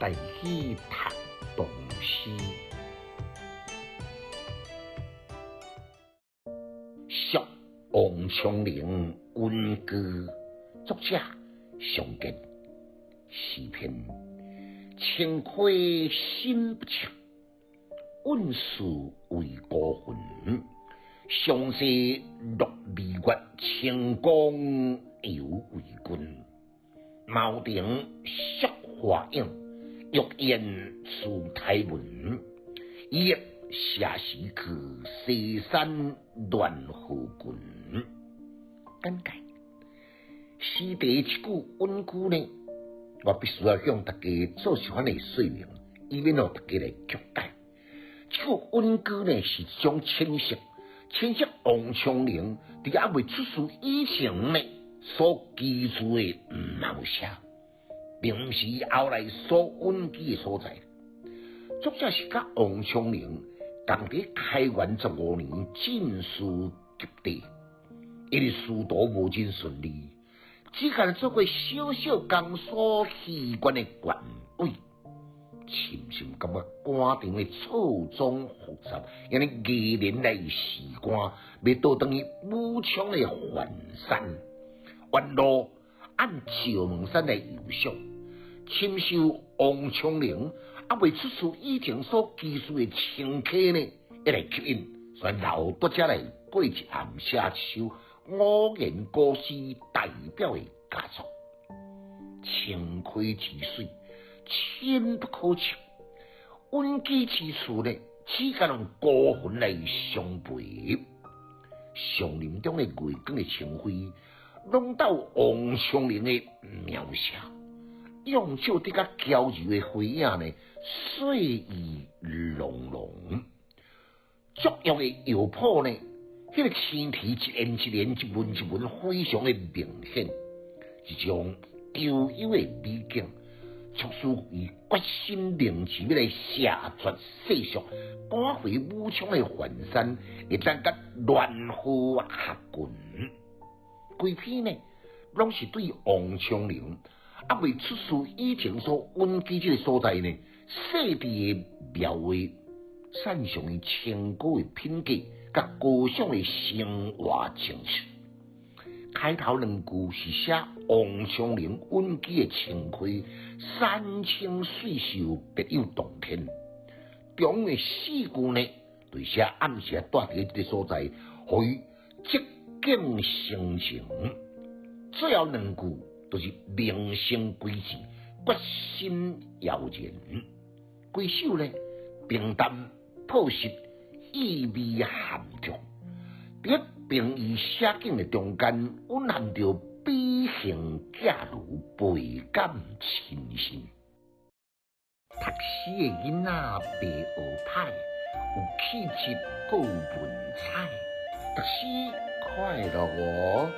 带去读唐诗。说王昌龄温歌，作者常见。诗篇：清亏心不测，问世为孤魂。相思落微月，清光犹为君。茅亭雪花影，欲言出台文。夜下时去，西山乱河群。简介：诗第一句温句呢，我必须要向大家做一番的说明，以免让大家来曲解。这句温句呢是一种浅析王昌龄伫还未出世以前呢所记住的描写，并不是后来所温记的所在。作者是甲王昌龄同伫开元15年进士及第，因为仕途无真顺利，只敢做过小小公所戏馆的管委，深深感觉官场的错综复杂，因为艺人来时官，要倒等于武昌的环山，沿路按石门山来游赏，深受王昌龄还未出世以前所记述的情客呢，一来吸引，所以留读者来过一暗写一首五言古诗代表的佳作。清亏之水，深不可测。温记之处呢，只敢用孤魂来相陪。上林中的月光的清辉，拢到王昌龄的描写，用手伫甲娇柔的花影呢，水意浓浓。足浴的药谱呢，迄个青题一言一言，一文一文，非常的明显，一种悠悠的美景，促使伊决心凝志要来写绝世俗，赶回武昌的环山，会当甲乱河合群。规篇呢，拢是对王昌龄还未出世以前所温记这个所在呢，细致的描绘，擅长于清高的品格，甲高尚的生活情趣。开头两句是写王昌龄温记的情亏，山清水秀，别有洞天。中的四句呢，对写暗示带伫这个所在，互伊积景生情。最后两句都是名声归志，决心遥远。规首呢，平淡朴实，意味含蓄。伫平易写景的中间，蕴含着比行假如，倍感亲近。读诗的囡仔袂学歹，有气质，够有文采。读诗快乐哦！